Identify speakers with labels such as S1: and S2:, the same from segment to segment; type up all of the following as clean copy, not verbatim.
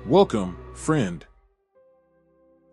S1: Welcome, friend.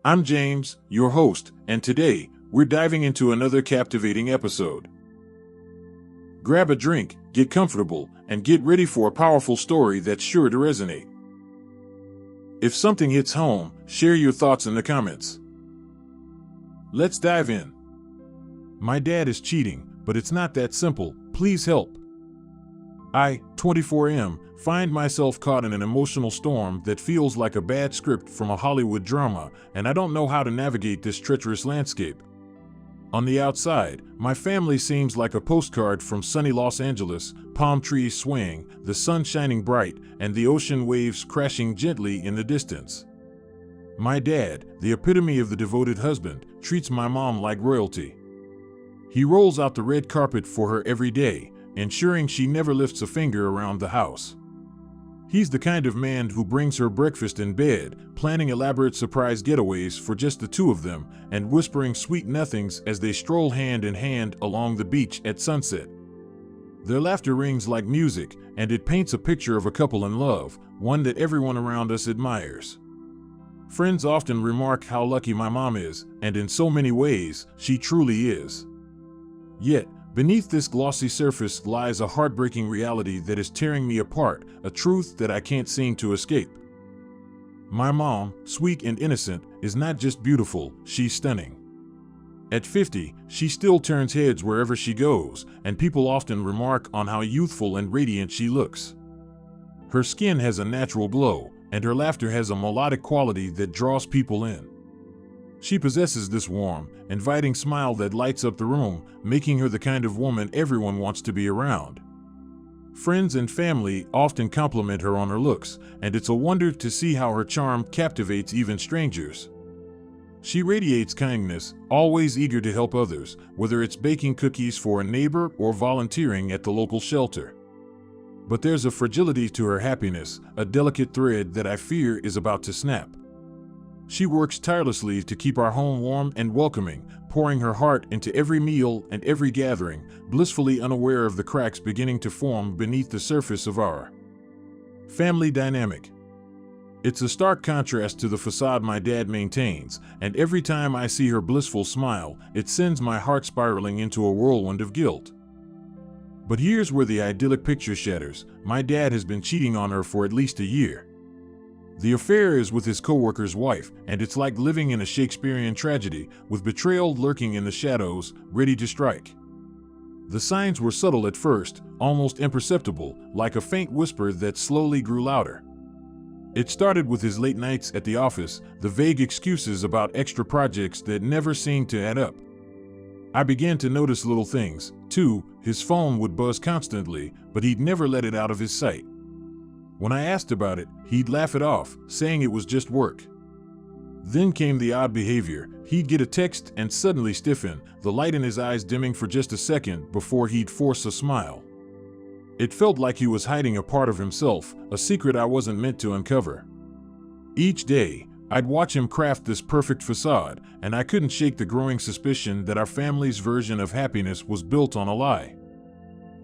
S1: I'm James, your host, and today, we're diving into another captivating episode. Grab a drink, get comfortable, and get ready for a powerful story that's sure to resonate. If something hits home, share your thoughts in the comments. Let's dive in. My dad is cheating, but it's not that simple. Please help. I, 24M, find myself caught in an emotional storm that feels like a bad script from a Hollywood drama, and I don't know how to navigate this treacherous landscape. On the outside, my family seems like a postcard from sunny Los Angeles, palm trees swaying, the sun shining bright, and the ocean waves crashing gently in the distance. My dad, the epitome of the devoted husband, treats my mom like royalty. He rolls out the red carpet for her every day, ensuring she never lifts a finger around the house. He's the kind of man who brings her breakfast in bed, planning elaborate surprise getaways for just the two of them, and whispering sweet nothings as they stroll hand in hand along the beach at sunset. Their laughter rings like music, and it paints a picture of a couple in love, one that everyone around us admires. Friends often remark how lucky my mom is, and in so many ways, she truly is. Yet, beneath this glossy surface lies a heartbreaking reality that is tearing me apart, a truth that I can't seem to escape. My mom, sweet and innocent, is not just beautiful, she's stunning. At 50, she still turns heads wherever she goes, and people often remark on how youthful and radiant she looks. Her skin has a natural glow, and her laughter has a melodic quality that draws people in. She possesses this warm, inviting smile that lights up the room, making her the kind of woman everyone wants to be around. Friends and family often compliment her on her looks, and it's a wonder to see how her charm captivates even strangers. She radiates kindness, always eager to help others, whether it's baking cookies for a neighbor or volunteering at the local shelter. But there's a fragility to her happiness, a delicate thread that I fear is about to snap. She works tirelessly to keep our home warm and welcoming, pouring her heart into every meal and every gathering, blissfully unaware of the cracks beginning to form beneath the surface of our family dynamic. It's a stark contrast to the facade my dad maintains, and every time I see her blissful smile, it sends my heart spiraling into a whirlwind of guilt. But here's where the idyllic picture shatters. My dad has been cheating on her for at least a year. The affair is with his co-worker's wife, and it's like living in a Shakespearean tragedy, with betrayal lurking in the shadows, ready to strike. The signs were subtle at first, almost imperceptible, like a faint whisper that slowly grew louder. It started with his late nights at the office, the vague excuses about extra projects that never seemed to add up. I began to notice little things, too. His phone would buzz constantly, but he'd never let it out of his sight. When I asked about it, he'd laugh it off, saying it was just work. Then came the odd behavior. He'd get a text and suddenly stiffen, the light in his eyes dimming for just a second before he'd force a smile. It felt like he was hiding a part of himself, a secret I wasn't meant to uncover. Each day, I'd watch him craft this perfect facade, and I couldn't shake the growing suspicion that our family's version of happiness was built on a lie.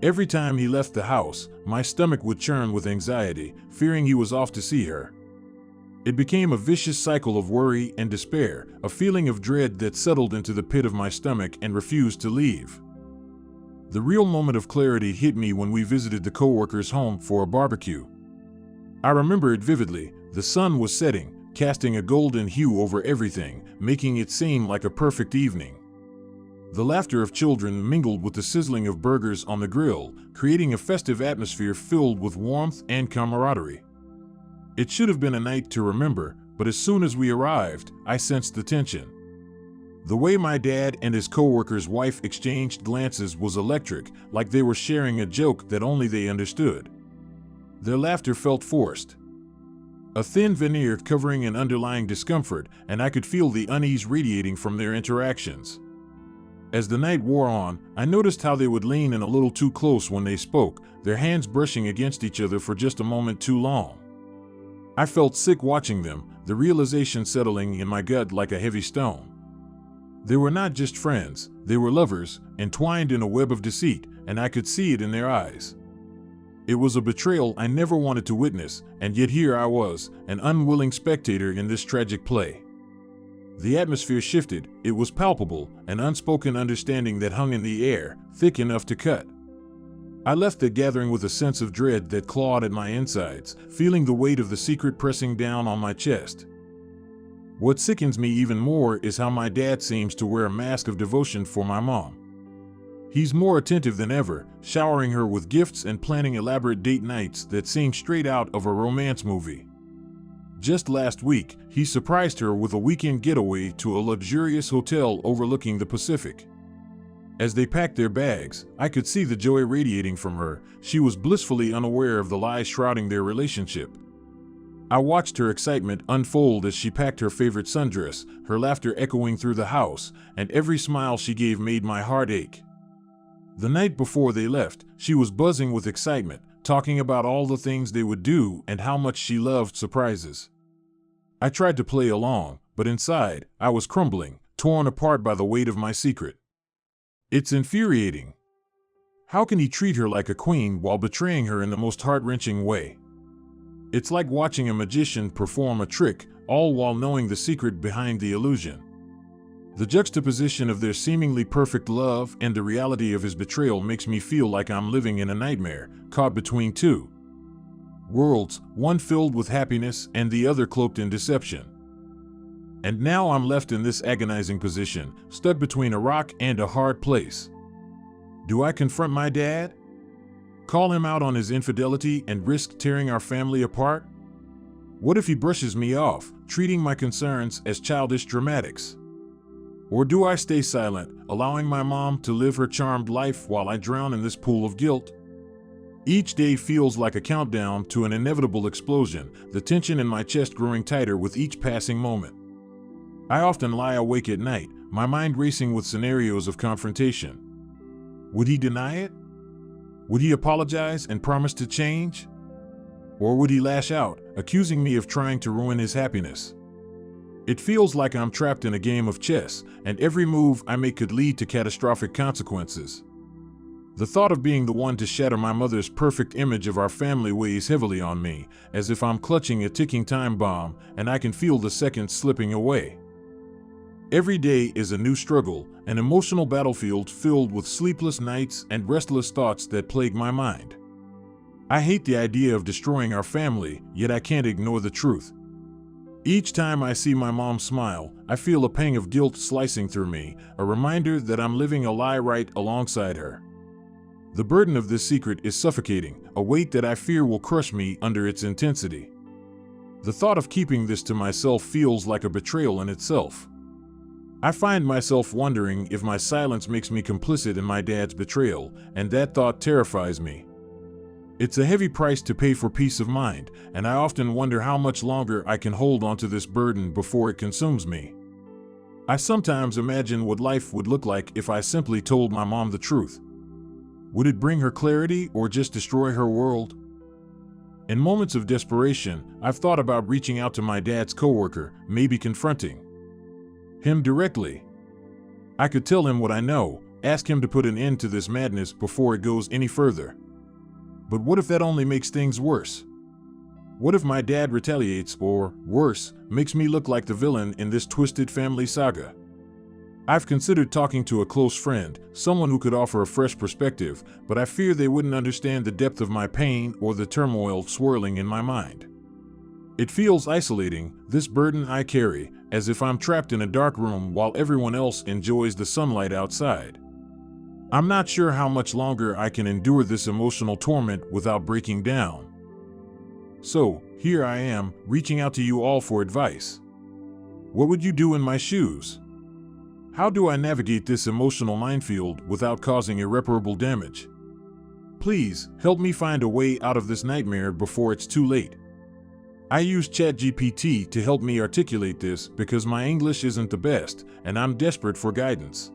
S1: Every time he left the house, my stomach would churn with anxiety, fearing he was off to see her. It became a vicious cycle of worry and despair, a feeling of dread that settled into the pit of my stomach and refused to leave. The real moment of clarity hit me when we visited the co-worker's home for a barbecue. I remember it vividly. The sun was setting, casting a golden hue over everything, making it seem like a perfect evening. The laughter of children mingled with the sizzling of burgers on the grill, creating a festive atmosphere filled with warmth and camaraderie. It should have been a night to remember, but as soon as we arrived, I sensed the tension. The way my dad and his co-worker's wife exchanged glances was electric, like they were sharing a joke that only they understood. Their laughter felt forced. A thin veneer covering an underlying discomfort, and I could feel the unease radiating from their interactions. As the night wore on, I noticed how they would lean in a little too close when they spoke, their hands brushing against each other for just a moment too long. I felt sick watching them, the realization settling in my gut like a heavy stone. They were not just friends, they were lovers, entwined in a web of deceit, and I could see it in their eyes. It was a betrayal I never wanted to witness, and yet here I was, an unwilling spectator in this tragic play. The atmosphere shifted. It was palpable, an unspoken understanding that hung in the air, thick enough to cut. I left the gathering with a sense of dread that clawed at my insides, feeling the weight of the secret pressing down on my chest. What sickens me even more is how my dad seems to wear a mask of devotion for my mom. He's more attentive than ever, showering her with gifts and planning elaborate date nights that seem straight out of a romance movie. Just last week, he surprised her with a weekend getaway to a luxurious hotel overlooking the Pacific. As they packed their bags, I could see the joy radiating from her. She was blissfully unaware of the lies shrouding their relationship. I watched her excitement unfold as she packed her favorite sundress, her laughter echoing through the house, and every smile she gave made my heart ache. The night before they left, she was buzzing with excitement, talking about all the things they would do and how much she loved surprises. I tried to play along, but inside, I was crumbling, torn apart by the weight of my secret. It's infuriating. How can he treat her like a queen while betraying her in the most heart-wrenching way? It's like watching a magician perform a trick, all while knowing the secret behind the illusion. The juxtaposition of their seemingly perfect love and the reality of his betrayal makes me feel like I'm living in a nightmare, caught between two worlds, one filled with happiness and the other cloaked in deception. And now I'm left in this agonizing position, stuck between a rock and a hard place. Do I confront my dad? Call him out on his infidelity and risk tearing our family apart? What if he brushes me off, treating my concerns as childish dramatics? Or do I stay silent, allowing my mom to live her charmed life while I drown in this pool of guilt? Each day feels like a countdown to an inevitable explosion, the tension in my chest growing tighter with each passing moment. I often lie awake at night, my mind racing with scenarios of confrontation. Would he deny it? Would he apologize and promise to change? Or would he lash out, accusing me of trying to ruin his happiness? It feels like I'm trapped in a game of chess, and every move I make could lead to catastrophic consequences. The thought of being the one to shatter my mother's perfect image of our family weighs heavily on me, as if I'm clutching a ticking time bomb and I can feel the seconds slipping away. Every day is a new struggle, an emotional battlefield filled with sleepless nights and restless thoughts that plague my mind. I hate the idea of destroying our family, yet I can't ignore the truth. Each time I see my mom smile, I feel a pang of guilt slicing through me, a reminder that I'm living a lie right alongside her. The burden of this secret is suffocating, a weight that I fear will crush me under its intensity. The thought of keeping this to myself feels like a betrayal in itself. I find myself wondering if my silence makes me complicit in my dad's betrayal, and that thought terrifies me. It's a heavy price to pay for peace of mind, and I often wonder how much longer I can hold onto this burden before it consumes me. I sometimes imagine what life would look like if I simply told my mom the truth. Would it bring her clarity or just destroy her world? In moments of desperation, I've thought about reaching out to my dad's coworker, maybe confronting him directly. I could tell him what I know, ask him to put an end to this madness before it goes any further. But what if that only makes things worse? What if my dad retaliates or, worse, makes me look like the villain in this twisted family saga? I've considered talking to a close friend, someone who could offer a fresh perspective, but I fear they wouldn't understand the depth of my pain or the turmoil swirling in my mind. It feels isolating, this burden I carry, as if I'm trapped in a dark room while everyone else enjoys the sunlight outside. I'm not sure how much longer I can endure this emotional torment without breaking down. So, here I am, reaching out to you all for advice. What would you do in my shoes? How do I navigate this emotional minefield without causing irreparable damage? Please, help me find a way out of this nightmare before it's too late. I use ChatGPT to help me articulate this because my English isn't the best, and I'm desperate for guidance.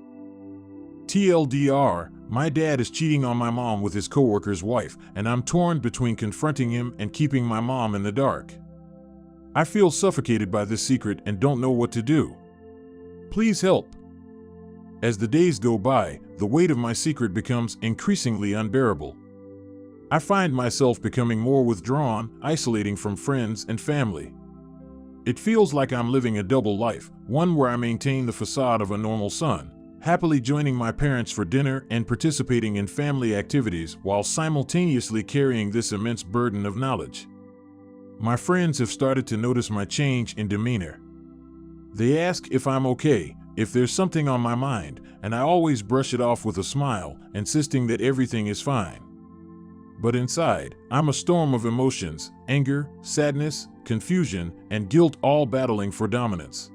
S1: TLDR, my dad is cheating on my mom with his coworker's wife, and I'm torn between confronting him and keeping my mom in the dark. I feel suffocated by this secret and don't know what to do. Please help. As the days go by, the weight of my secret becomes increasingly unbearable. I find myself becoming more withdrawn, isolating from friends and family. It feels like I'm living a double life, one where I maintain the facade of a normal son, happily joining my parents for dinner and participating in family activities while simultaneously carrying this immense burden of knowledge. My friends have started to notice my change in demeanor. They ask if I'm okay, if there's something on my mind, and I always brush it off with a smile, insisting that everything is fine. But inside, I'm a storm of emotions, anger, sadness, confusion, and guilt, all battling for dominance.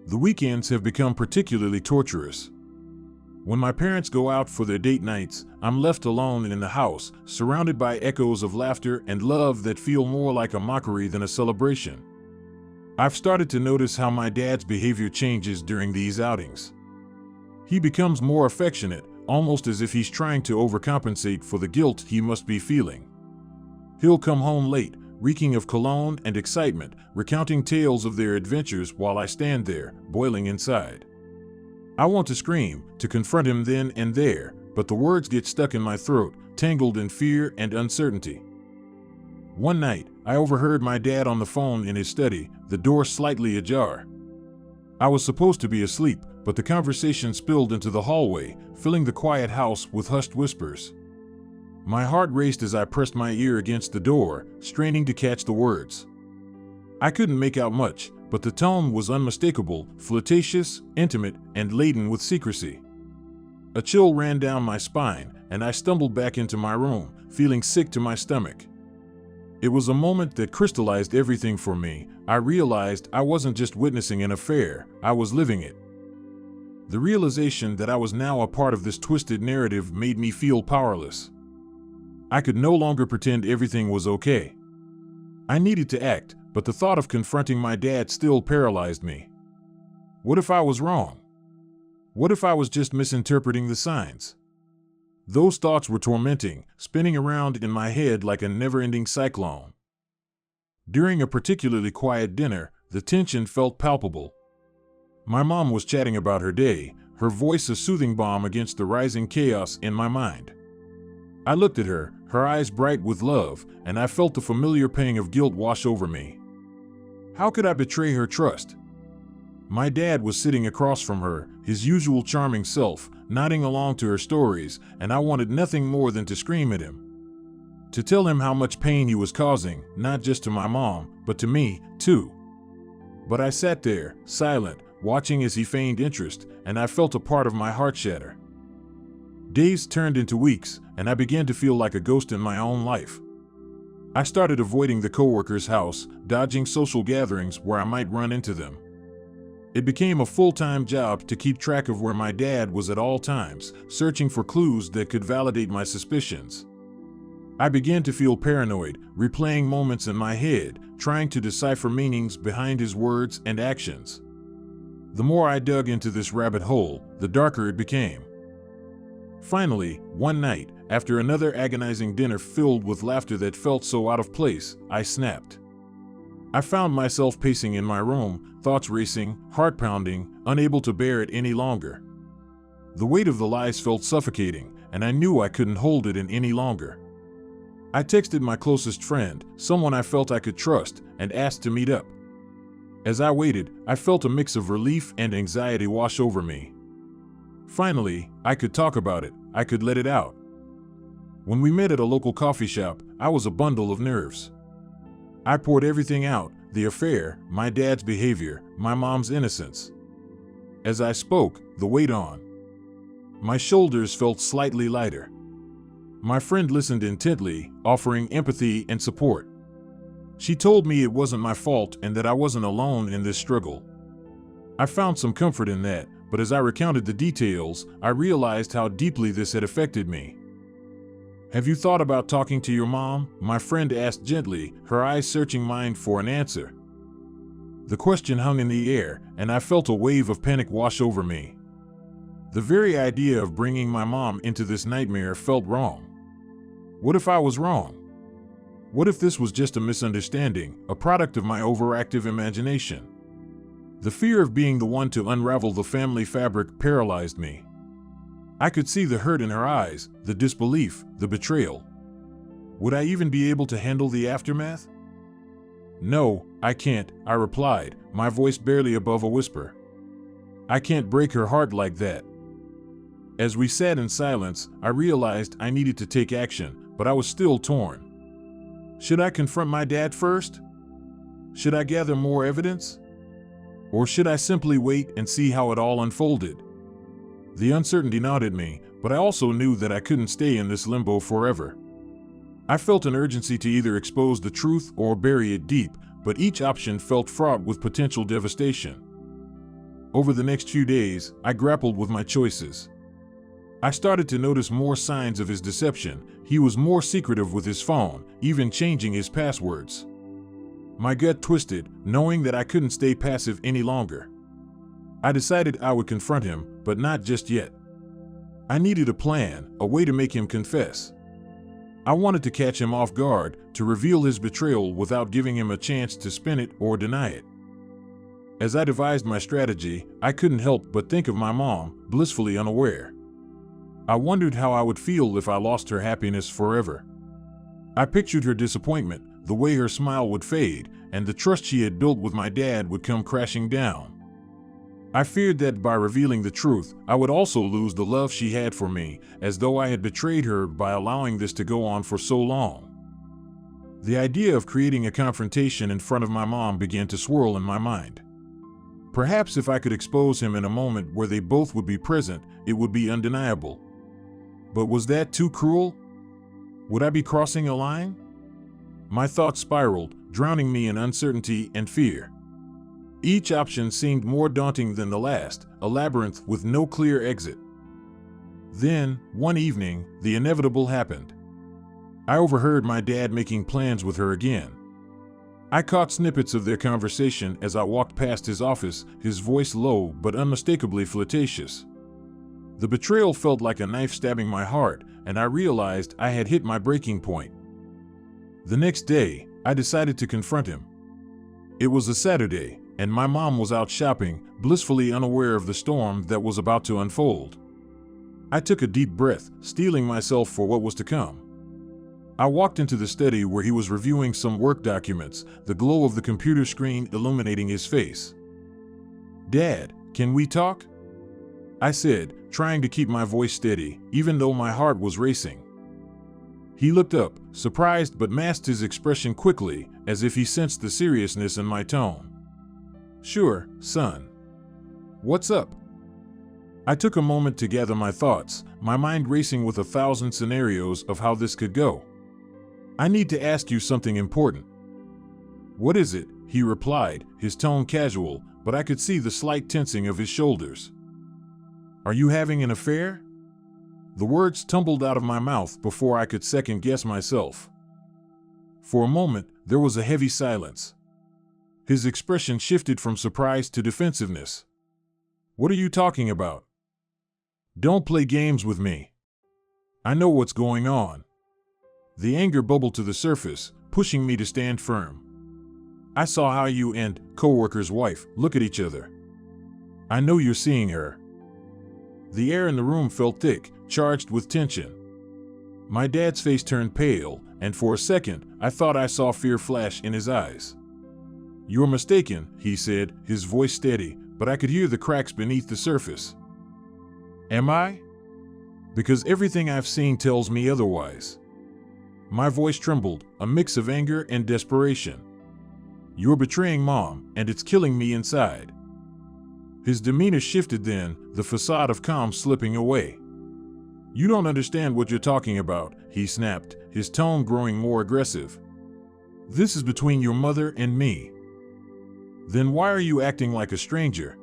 S1: The weekends have become particularly torturous. When my parents go out for their date nights, I'm left alone in the house, surrounded by echoes of laughter and love that feel more like a mockery than a celebration. I've started to notice how my dad's behavior changes during these outings. He becomes more affectionate, almost as if he's trying to overcompensate for the guilt he must be feeling. He'll come home late, reeking of cologne and excitement, recounting tales of their adventures while I stand there, boiling inside. I want to scream, to confront him then and there, but the words get stuck in my throat, tangled in fear and uncertainty. One night, I overheard my dad on the phone in his study, the door slightly ajar. I was supposed to be asleep, but the conversation spilled into the hallway, filling the quiet house with hushed whispers. My heart raced as I pressed my ear against the door, straining to catch the words. I couldn't make out much, but the tone was unmistakable, flirtatious, intimate, and laden with secrecy. A chill ran down my spine, and I stumbled back into my room, feeling sick to my stomach. It was a moment that crystallized everything for me. I realized I wasn't just witnessing an affair, I was living it. The realization that I was now a part of this twisted narrative made me feel powerless. I could no longer pretend everything was okay. I needed to act, but the thought of confronting my dad still paralyzed me. What if I was wrong? What if I was just misinterpreting the signs? Those thoughts were tormenting, spinning around in my head like a never-ending cyclone. During a particularly quiet dinner, the tension felt palpable. My mom was chatting about her day, her voice a soothing balm against the rising chaos in my mind. I looked at her, her eyes bright with love, and I felt the familiar pang of guilt wash over me. How could I betray her trust? My dad was sitting across from her, his usual charming self, nodding along to her stories, and I wanted nothing more than to scream at him. To tell him how much pain he was causing, not just to my mom, but to me, too. But I sat there, silent, watching as he feigned interest, and I felt a part of my heart shatter. Days turned into weeks, and I began to feel like a ghost in my own life. I started avoiding the coworker's house, dodging social gatherings where I might run into them. It became a full-time job to keep track of where my dad was at all times, searching for clues that could validate my suspicions. I began to feel paranoid, replaying moments in my head, trying to decipher meanings behind his words and actions. The more I dug into this rabbit hole, the darker it became. Finally, one night, after another agonizing dinner filled with laughter that felt so out of place, I snapped. I found myself pacing in my room, thoughts racing, heart pounding, unable to bear it any longer. The weight of the lies felt suffocating, and I knew I couldn't hold it in any longer. I texted my closest friend, someone I felt I could trust, and asked to meet up. As I waited, I felt a mix of relief and anxiety wash over me. Finally, I could talk about it, I could let it out. When we met at a local coffee shop, I was a bundle of nerves. I poured everything out, the affair, my dad's behavior, my mom's innocence. As I spoke, the weight on my shoulders felt slightly lighter. My friend listened intently, offering empathy and support. She told me it wasn't my fault and that I wasn't alone in this struggle. I found some comfort in that, but as I recounted the details, I realized how deeply this had affected me. "Have you thought about talking to your mom?" my friend asked gently, her eyes searching mine for an answer. The question hung in the air, and I felt a wave of panic wash over me. The very idea of bringing my mom into this nightmare felt wrong. What if I was wrong? What if this was just a misunderstanding, a product of my overactive imagination? The fear of being the one to unravel the family fabric paralyzed me. I could see the hurt in her eyes, the disbelief, the betrayal. Would I even be able to handle the aftermath? No, I can't, I replied, my voice barely above a whisper. I can't break her heart like that. As we sat in silence, I realized I needed to take action, but I was still torn. Should I confront my dad first? Should I gather more evidence? Or should I simply wait and see how it all unfolded? The uncertainty gnawed at me, but I also knew that I couldn't stay in this limbo forever. I felt an urgency to either expose the truth or bury it deep, but each option felt fraught with potential devastation. Over the next few days, I grappled with my choices. I started to notice more signs of his deception. He was more secretive with his phone, even changing his passwords. My gut twisted, knowing that I couldn't stay passive any longer. I decided I would confront him, but not just yet. I needed a plan, a way to make him confess. I wanted to catch him off guard, to reveal his betrayal without giving him a chance to spin it or deny it. As I devised my strategy, I couldn't help but think of my mom, blissfully unaware. I wondered how I would feel if I lost her happiness forever. I pictured her disappointment, the way her smile would fade, and the trust she had built with my dad would come crashing down. I feared that by revealing the truth, I would also lose the love she had for me, as though I had betrayed her by allowing this to go on for so long. The idea of creating a confrontation in front of my mom began to swirl in my mind. Perhaps if I could expose him in a moment where they both would be present, it would be undeniable. But was that too cruel? Would I be crossing a line? My thoughts spiraled, drowning me in uncertainty and fear. Each option seemed more daunting than the last, a labyrinth with no clear exit. Then, one evening, the inevitable happened. I overheard my dad making plans with her again. I caught snippets of their conversation as I walked past his office, his voice low but unmistakably flirtatious. The betrayal felt like a knife stabbing my heart, and I realized I had hit my breaking point. The next day, I decided to confront him. It was a Saturday, and my mom was out shopping, blissfully unaware of the storm that was about to unfold. I took a deep breath, steeling myself for what was to come. I walked into the study where he was reviewing some work documents, the glow of the computer screen illuminating his face. "Dad, can we talk?" I said, trying to keep my voice steady, even though my heart was racing. He looked up, surprised but masked his expression quickly, as if he sensed the seriousness in my tone. "Sure, son. What's up?" I took a moment to gather my thoughts, my mind racing with 1,000 scenarios of how this could go. "I need to ask you something important." "What is it?" he replied, his tone casual, but I could see the slight tensing of his shoulders. "Are you having an affair?" The words tumbled out of my mouth before I could second-guess myself. For a moment, there was a heavy silence. His expression shifted from surprise to defensiveness. "What are you talking about? Don't play games with me. I know what's going on." The anger bubbled to the surface, pushing me to stand firm. "I saw how you and coworker's wife look at each other. I know you're seeing her." The air in the room felt thick, charged with tension. My dad's face turned pale, and for a second, I thought I saw fear flash in his eyes. "You're mistaken," he said, his voice steady, but I could hear the cracks beneath the surface. "Am I? Because everything I've seen tells me otherwise." My voice trembled, a mix of anger and desperation. "You're betraying Mom, and it's killing me inside." His demeanor shifted then, the facade of calm slipping away. "You don't understand what you're talking about," he snapped, his tone growing more aggressive. "This is between your mother and me." "Then why are you acting like a stranger?"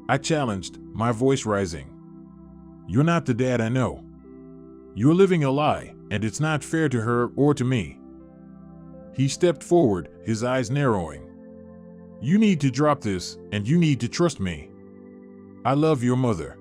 S1: I challenged, my voice rising. "You're not the dad I know. You're living a lie, and it's not fair to her or to me." He stepped forward, his eyes narrowing. "You need to drop this, and you need to trust me. I love your mother.